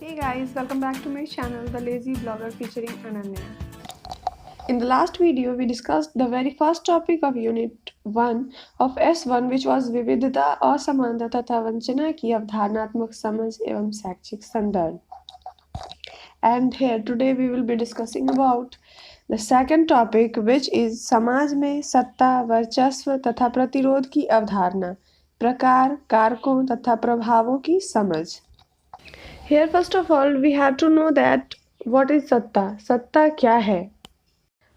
Hey guys, welcome back to my channel, The Lazy Blogger featuring Ananya. In the last video, we discussed the very first topic of Unit 1 of S1 which was विविधता, असमानता तथा वंचना की अवधारणात्मक समझ एवं शैक्षिक संदर्भ. And here today we will be discussing about the second topic which is समाज में सत्ता, वर्चस्व तथा प्रतिरोध की अवधारणा, प्रकार, कारकों तथा प्रभावों की समझ. Here first of all we have to know that what is सत्ता. सत्ता क्या है?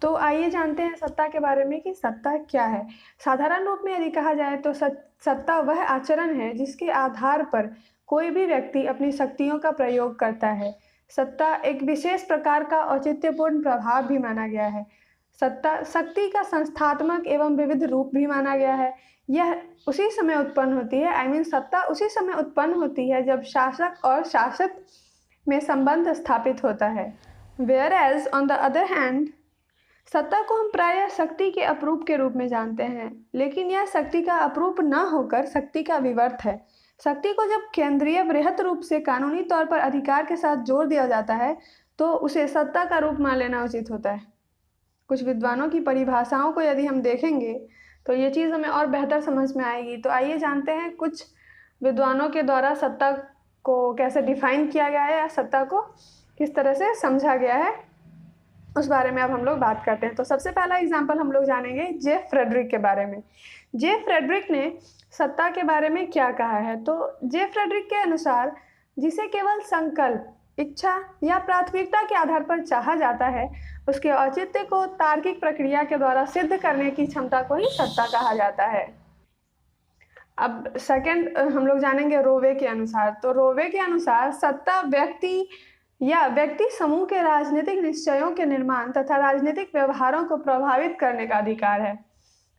तो आइए जानते हैं सत्ता के बारे में कि सत्ता क्या है. साधारण रूप में यदि कहा जाए तो सत्ता वह आचरण है जिसके आधार पर कोई भी व्यक्ति अपनी शक्तियों का प्रयोग करता है. सत्ता एक विशेष प्रकार का औचित्यपूर्ण प्रभाव भी माना गया है. सत्ता शक्ति का संस्थात्मक एवं विविध रूप भी माना गया है. यह उसी समय उत्पन्न होती है सत्ता उसी समय उत्पन्न होती है जब शासक और शासित में संबंध स्थापित होता है. Whereas on the other hand, सत्ता को हम प्रायः शक्ति के अपरूप के रूप में जानते हैं, लेकिन यह शक्ति का अपरूप न होकर शक्ति का विवर्त है. शक्ति को जब केंद्रीय बृहत रूप से कानूनी तौर पर अधिकार के साथ जोड़ दिया जाता है तो उसे सत्ता का रूप मान लेना उचित होता है. कुछ विद्वानों की परिभाषाओं को यदि हम देखेंगे तो ये चीज़ हमें और बेहतर समझ में आएगी. तो आइए जानते हैं कुछ विद्वानों के द्वारा सत्ता को कैसे डिफाइन किया गया है या सत्ता को किस तरह से समझा गया है, उस बारे में अब हम लोग बात करते हैं. तो सबसे पहला एग्जाम्पल हम लोग जानेंगे जे फ्रेडरिक के बारे में. जे फ्रेडरिक ने सत्ता के बारे में क्या कहा है. तो जे फ्रेडरिक के अनुसार जिसे केवल संकल्प, इच्छा या प्राथमिकता के आधार पर चाहा जाता है उसके औचित्य को तार्किक प्रक्रिया के द्वारा सिद्ध करने की क्षमता को ही सत्ता कहा जाता है. अब सेकंड हम लोग जानेंगे रोवे के अनुसार. तो रोवे के अनुसार सत्ता व्यक्ति या व्यक्ति समूह के राजनीतिक निश्चयों के निर्माण तथा राजनीतिक व्यवहारों को प्रभावित करने का अधिकार है.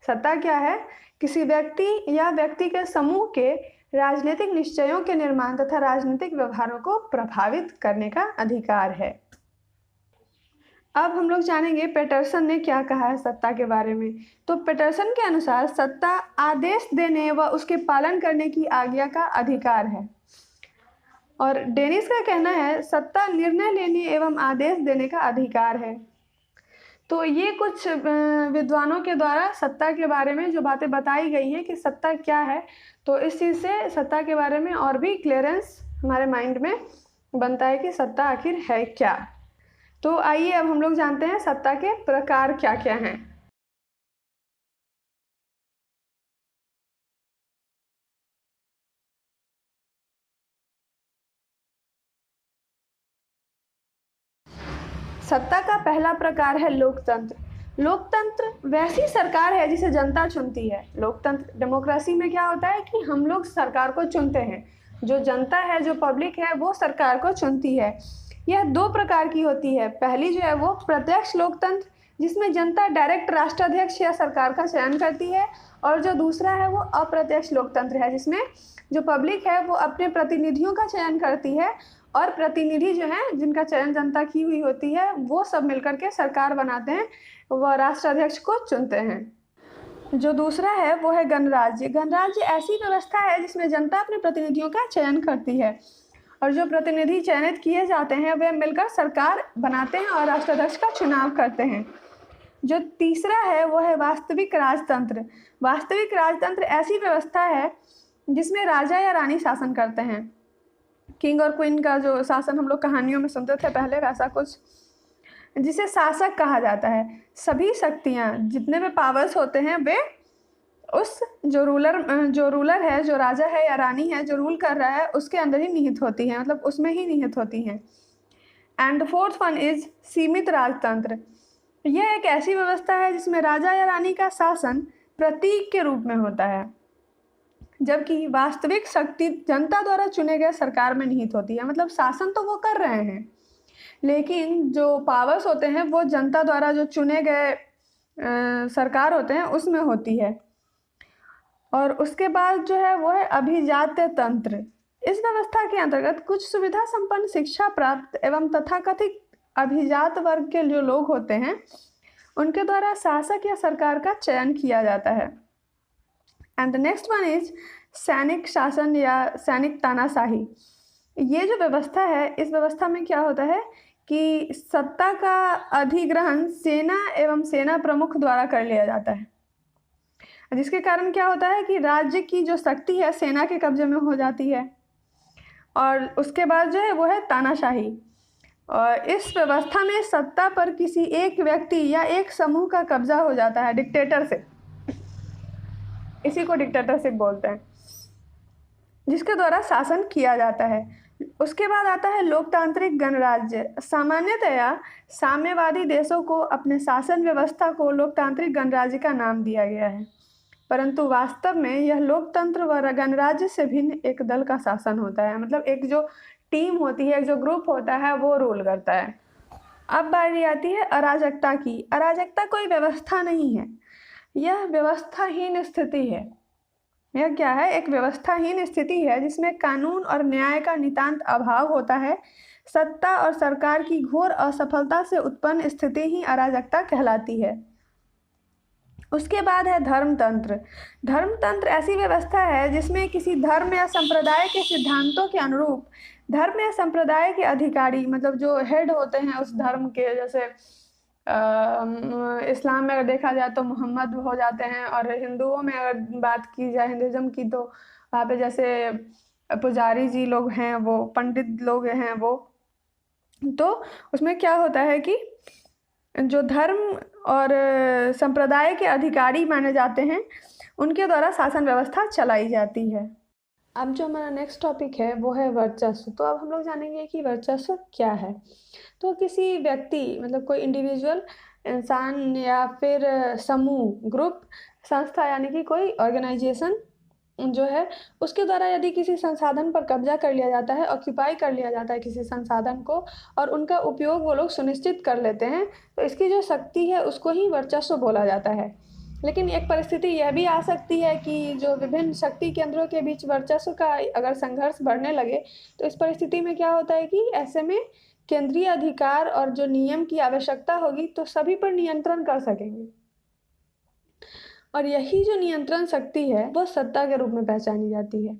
सत्ता क्या है? किसी व्यक्ति या व्यक्ति के समूह के राजनीतिक निश्चयों के निर्माण तथा राजनीतिक व्यवहारों को प्रभावित करने का अधिकार है. अब हम लोग जानेंगे पेटरसन ने क्या कहा है सत्ता के बारे में. तो पेटरसन के अनुसार सत्ता आदेश देने व उसके पालन करने की आज्ञा का अधिकार है. और डेनिस का कहना है सत्ता निर्णय लेने एवं आदेश देने का अधिकार है. तो ये कुछ विद्वानों के द्वारा सत्ता के बारे में जो बातें बताई गई हैं कि सत्ता क्या है, तो इस चीज़ से सत्ता के बारे में और भी क्लियरेंस हमारे माइंड में बनता है कि सत्ता आखिर है क्या. तो आइए अब हम लोग जानते हैं सत्ता के प्रकार क्या क्या हैं. सत्ता का पहला प्रकार है लोकतंत्र. लोकतंत्र वैसी सरकार है जिसे जनता चुनती है. लोकतंत्र डेमोक्रेसी में क्या होता है कि हम लोग सरकार को चुनते हैं. जो जनता है, जो पब्लिक है, वो सरकार को चुनती है. यह दो प्रकार की होती है. पहली जो है वो प्रत्यक्ष लोकतंत्र जिसमें जनता डायरेक्ट राष्ट्राध्यक्ष या सरकार का चयन करती है, और जो दूसरा है वो अप्रत्यक्ष लोकतंत्र है जिसमें जो पब्लिक है वो अपने प्रतिनिधियों का चयन करती है और प्रतिनिधि जो हैं जिनका चयन जनता की हुई होती है वो सब मिलकर के सरकार बनाते हैं, वह राष्ट्राध्यक्ष को चुनते हैं. जो दूसरा है वो है गणराज्य. गणराज्य ऐसी व्यवस्था है जिसमें जनता अपने प्रतिनिधियों का चयन करती है और जो प्रतिनिधि चयनित किए जाते हैं वे मिलकर सरकार बनाते हैं और राष्ट्राध्यक्ष का चुनाव करते हैं. जो तीसरा है वो है वास्तविक राजतंत्र. वास्तविक राजतंत्र ऐसी व्यवस्था है जिसमें राजा या रानी शासन करते हैं. किंग और क्वीन का जो शासन हम लोग कहानियों में सुनते थे पहले, वैसा कुछ, जिसे शासक कहा जाता है. सभी शक्तियाँ जितने भी पावर्स होते हैं वे उस जो रूलर है, जो राजा है या रानी है, जो रूल कर रहा है उसके अंदर ही निहित होती है, मतलब उसमें ही निहित होती हैं. एंड फोर्थ वन इज सीमित राजतंत्र. यह एक ऐसी व्यवस्था है जिसमें राजा या रानी का शासन प्रतीक के रूप में होता है, जबकि वास्तविक शक्ति जनता द्वारा चुने गए सरकार में निहित होती है. मतलब शासन तो वो कर रहे हैं लेकिन जो पावर्स होते हैं वो जनता द्वारा जो चुने गए सरकार होते हैं उसमें होती है. और उसके बाद जो है वो है अभिजात्य तंत्र. इस व्यवस्था के अंतर्गत कुछ सुविधा संपन्न शिक्षा प्राप्त एवं तथाकथित अभिजात वर्ग के जो लोग होते हैं उनके द्वारा शासक या सरकार का चयन किया जाता है. And the next one is सैनिक शासन या सैनिक तानाशाही. ये जो व्यवस्था है, इस व्यवस्था में क्या होता है कि सत्ता का अधिग्रहण सेना एवं सेना प्रमुख द्वारा कर लिया जाता है, जिसके कारण क्या होता है कि राज्य की जो शक्ति है सेना के कब्जे में हो जाती है। और उसके बाद जो है वो है तानाशाही। और इस व्यवस्था में सत्ता पर किसी एक व्यक्ति या एक समूह का कब्जा हो जाता है, डिक्टेटरशिप। इसी को डिक्टेटरशिप बोलते हैं, जिसके द्वारा शासन किया जाता है। उसके बाद आता है लोकतांत्रिक गणराज्य। सामान्यतया साम्यवादी देशों को अपने शासन व्यवस्था को लोकतांत्रिक गणराज्य का नाम दिया गया है, परंतु वास्तव में यह लोकतंत्र व गणराज्य से भिन्न एक दल का शासन होता है। मतलब एक जो टीम होती है, एक जो ग्रुप होता है, वो रूल करता है। अब बारी आती है अराजकता की। अराजकता कोई व्यवस्था नहीं है, यह व्यवस्थाहीन स्थिति है। यह क्या है? एक व्यवस्थाहीन स्थिति है जिसमें कानून और न्याय का नितांत अभाव होता है। सत्ता और सरकार की घोर असफलता से उत्पन्न स्थिति ही अराजकता कहलाती है। उसके बाद है धर्मतंत्र। धर्मतंत्र ऐसी व्यवस्था है जिसमें किसी धर्म या संप्रदाय के सिद्धांतों के अनुरूप धर्म या संप्रदाय के अधिकारी, मतलब जो हेड होते हैं उस धर्म के, जैसे इस्लाम में अगर देखा जाए तो मोहम्मद हो जाते हैं, और हिंदुओं में अगर बात की जाए हिंदुज़म की, तो वहाँ पे जैसे पुजारी जी लोग हैं, वो पंडित लोग हैं वो। तो उसमें क्या होता है कि जो धर्म और संप्रदाय के अधिकारी माने जाते हैं, उनके द्वारा शासन व्यवस्था चलाई जाती है। अब जो हमारा नेक्स्ट टॉपिक है वो है वर्चस्व। तो अब हम लोग जानेंगे कि वर्चस्व क्या है। तो किसी व्यक्ति, मतलब कोई इंडिविजुअल, इंसान या फिर समूह, ग्रुप, संस्था, यानी कि कोई ऑर्गेनाइजेशन जो है, उसके द्वारा यदि किसी संसाधन पर कब्जा कर लिया जाता है, ऑक्यूपाई कर लिया जाता है किसी संसाधन को, और उनका उपयोग वो लोग सुनिश्चित कर लेते हैं, तो इसकी जो शक्ति है उसको ही वर्चस्व बोला जाता है। लेकिन एक परिस्थिति यह भी आ सकती है कि जो विभिन्न शक्ति केंद्रों के बीच वर्चस्व का अगर संघर्ष बढ़ने लगे, तो इस परिस्थिति में क्या होता है कि ऐसे में केंद्रीय अधिकार और जो नियम की आवश्यकता होगी, तो सभी पर नियंत्रण कर सकेंगे। और यही जो नियंत्रण शक्ति है वो सत्ता के रूप में पहचानी जाती है।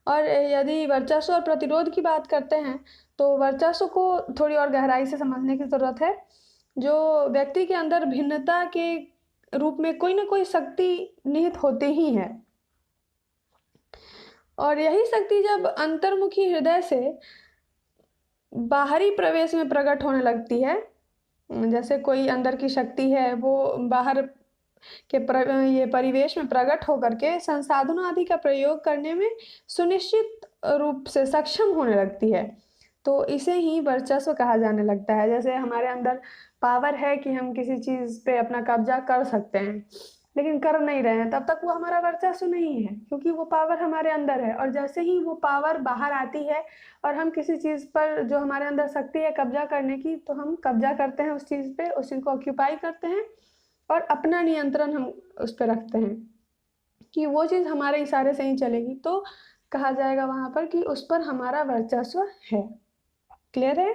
और यदि वर्चस्व और प्रतिरोध की बात करते हैं, तो वर्चस्व को थोड़ी और गहराई से समझने की ज़रूरत है। जो व्यक्ति के अंदर भिन्नता के रूप में कोई ना कोई शक्ति निहित होती ही है, और यही शक्ति जब अंतर्मुखी हृदय से बाहरी प्रवेश में प्रकट होने लगती है, जैसे कोई अंदर की शक्ति है वो बाहर के ये परिवेश में प्रकट होकर के संसाधनों आदि का प्रयोग करने में सुनिश्चित रूप से सक्षम होने लगती है, तो इसे ही वर्चस्व कहा जाने लगता है। जैसे हमारे अंदर पावर है कि हम किसी चीज़ पे अपना कब्जा कर सकते हैं, लेकिन कर नहीं रहे हैं, तब तक वो हमारा वर्चस्व नहीं है, क्योंकि वो पावर हमारे अंदर है। और जैसे ही वो पावर बाहर आती है और हम किसी चीज़ पर, जो हमारे अंदर शक्ति है कब्जा करने की, तो हम कब्जा करते हैं उस चीज़ पे, उस चीज़ को ऑक्यूपाई करते हैं और अपना नियंत्रण हम उस पर रखते हैं कि वो चीज़ हमारे इशारे से ही चलेगी, तो कहा जाएगा वहाँ पर कि उस पर हमारा वर्चस्व है। क्लियर है?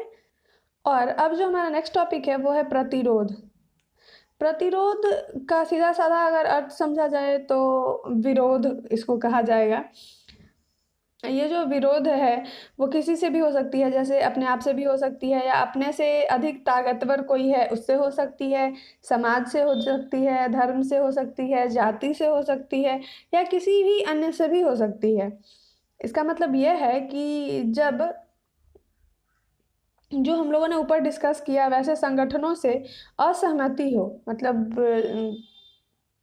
और अब जो हमारा नेक्स्ट टॉपिक है वो है प्रतिरोध। प्रतिरोध का सीधा साधा अगर अर्थ समझा जाए तो विरोध इसको कहा जाएगा। ये जो विरोध है वो किसी से भी हो सकती है, जैसे अपने आप से भी हो सकती है, या अपने से अधिक ताकतवर कोई है उससे हो सकती है, समाज से हो सकती है, धर्म से हो सकती है, जाति से हो सकती है, या किसी भी अन्य से भी हो सकती है। इसका मतलब ये है कि जब जो हम लोगों ने ऊपर डिस्कस किया वैसे संगठनों से असहमति हो, मतलब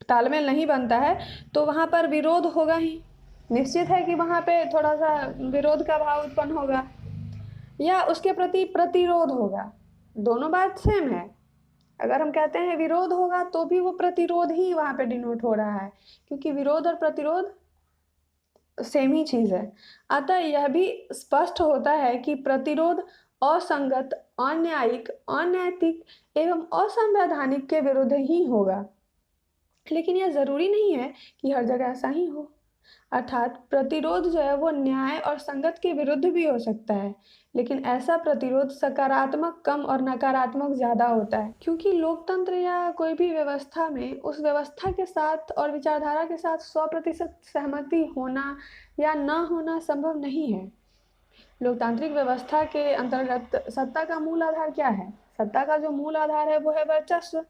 तालमेल नहीं बनता है, तो वहाँ पर विरोध होगा ही। निश्चित है कि वहाँ पे थोड़ा सा विरोध का भाव उत्पन्न होगा, या उसके प्रति प्रतिरोध होगा। दोनों बात सेम है। अगर हम कहते हैं विरोध होगा, तो भी वो प्रतिरोध ही वहाँ पे डिनोट हो रहा है, क्योंकि विरोध और प्रतिरोध सेम ही चीज़ है। अतः यह भी स्पष्ट होता है कि प्रतिरोध असंगत, अन्यायिक, अनैतिक एवं असंवैधानिक के विरुद्ध ही होगा। लेकिन यह ज़रूरी नहीं है कि हर जगह ऐसा ही हो। अर्थात प्रतिरोध जो है वो न्याय और संगत के विरुद्ध भी हो सकता है, लेकिन ऐसा प्रतिरोध सकारात्मक कम और नकारात्मक ज़्यादा होता है, क्योंकि लोकतंत्र या कोई भी व्यवस्था में उस व्यवस्था के साथ और विचारधारा के साथ 100% सहमति होना या ना होना संभव नहीं है। लोकतांत्रिक व्यवस्था के अंतर्गत सत्ता का मूल आधार क्या है? सत्ता का जो मूल आधार है वो है वर्चस्व,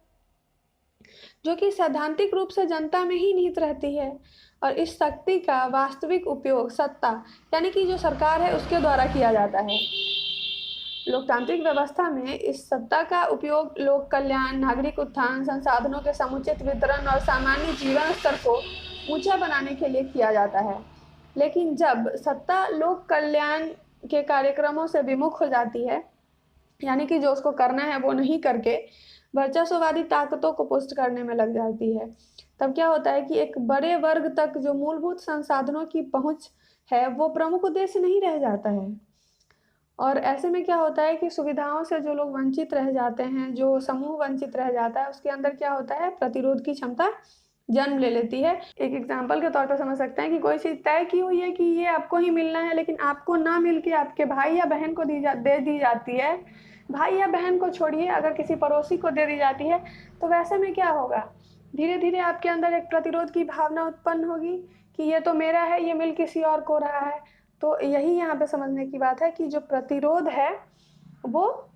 जो कि सैद्धांतिक रूप से जनता में ही निहित रहती है। और इस शक्ति का वास्तविक उपयोग सत्ता यानी कि जो सरकार है उसके द्वारा किया जाता है। लोकतांत्रिक व्यवस्था में इस सत्ता का उपयोग लोक कल्याण, नागरिक उत्थान, संसाधनों के समुचित वितरण और सामान्य जीवन स्तर को ऊंचा बनाने के लिए किया जाता है। लेकिन जब सत्ता लोक कल्याण के कार्यक्रमों से विमुख हो जाती है, यानी कि जो उसको करना है वो नहीं करके वर्चस्ववादी ताकतों को पुष्ट करने में लग जाती है, तब क्या होता है कि एक बड़े वर्ग तक जो मूलभूत संसाधनों की पहुंच है वो प्रमुख उद्देश्य नहीं रह जाता है। और ऐसे में क्या होता है कि सुविधाओं से जो लोग वंचित रह जाते हैं, जो समूह वंचित रह जाता है, उसके अंदर क्या होता है, प्रतिरोध की क्षमता जन्म ले लेती है। एक एग्जाम्पल के तौर पर समझ सकते हैं कि कोई चीज़ तय की हुई है कि ये आपको ही मिलना है, लेकिन आपको ना मिल के आपके भाई या बहन को दे दी जाती है। भाई या बहन को छोड़िए, अगर किसी पड़ोसी को दे दी जाती है, तो वैसे में क्या होगा, धीरे धीरे आपके अंदर एक प्रतिरोध की भावना उत्पन्न होगी कि ये तो मेरा है, ये मिल किसी और को रहा है। तो यही यहाँ पे समझने की बात है कि जो प्रतिरोध है वो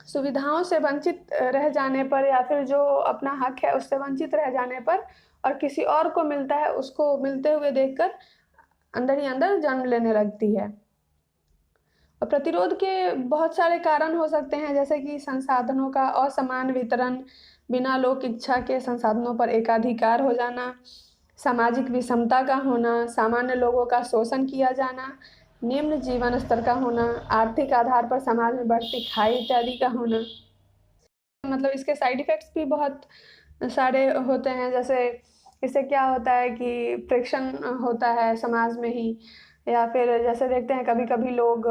सुविधाओं से वंचित रह जाने पर, या फिर जो अपना हक है उससे वंचित रह जाने पर और किसी और को मिलता है, उसको मिलते हुए देखकर अंदर ही अंदर जन्म लेने लगती है। और प्रतिरोध के बहुत सारे कारण हो सकते हैं, जैसे कि संसाधनों का असमान वितरण, बिना लोक इच्छा के संसाधनों पर एकाधिकार हो जाना, सामाजिक विषमता का होना, सामान्य लोगों का शोषण किया जाना, निम्न जीवन स्तर का होना, आर्थिक आधार पर समाज में बढ़ती खाई इत्यादि का होना। मतलब इसके साइड इफ़ेक्ट्स भी बहुत सारे होते हैं। जैसे इससे क्या होता है कि फ्रिक्शन होता है समाज में ही, या फिर जैसे देखते हैं कभी कभी लोग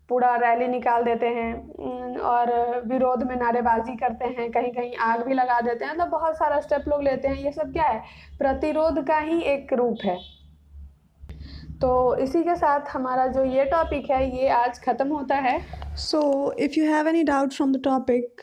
पूरा रैली निकाल देते हैं और विरोध में नारेबाजी करते हैं, कहीं कहीं आग भी लगा देते हैं। मतलब बहुत सारा स्टेप लोग लेते हैं। ये सब क्या है, प्रतिरोध का ही एक रूप है। तो इसी के साथ हमारा जो ये टॉपिक है ये आज ख़त्म होता है। So if you have any doubt from the topic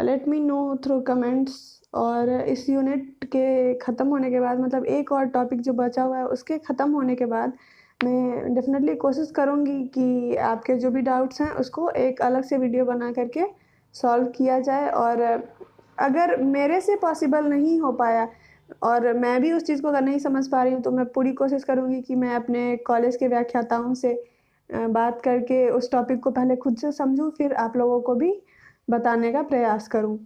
let me know through comments. और इस यूनिट के ख़त्म होने के बाद, मतलब एक और टॉपिक जो बचा हुआ है उसके ख़त्म होने के बाद, मैं डेफिनेटली कोशिश करूँगी कि आपके जो भी डाउट्स हैं उसको एक अलग से वीडियो बना करके सॉल्व किया जाए। और अगर मेरे से पॉसिबल नहीं हो पाया और मैं भी उस चीज़ को अगर नहीं समझ पा रही हूँ, तो मैं पूरी कोशिश करूँगी कि मैं अपने कॉलेज के व्याख्याताओं से बात करके उस टॉपिक को पहले खुद से समझूँ, फिर आप लोगों को भी बताने का प्रयास करूँ।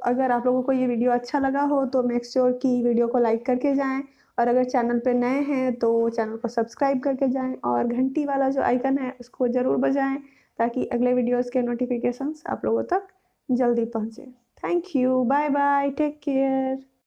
अगर आप लोगों को ये वीडियो अच्छा लगा हो तो मेक श्योर कि वीडियो को लाइक करके जाएँ, और अगर चैनल पे नए हैं तो चैनल को सब्सक्राइब करके जाएँ, और घंटी वाला जो आइकन है उसको ज़रूर बजाएँ, ताकि अगले वीडियोज़ के नोटिफिकेशंस आप लोगों तक जल्दी पहुँचे। Thank you, bye bye, take care.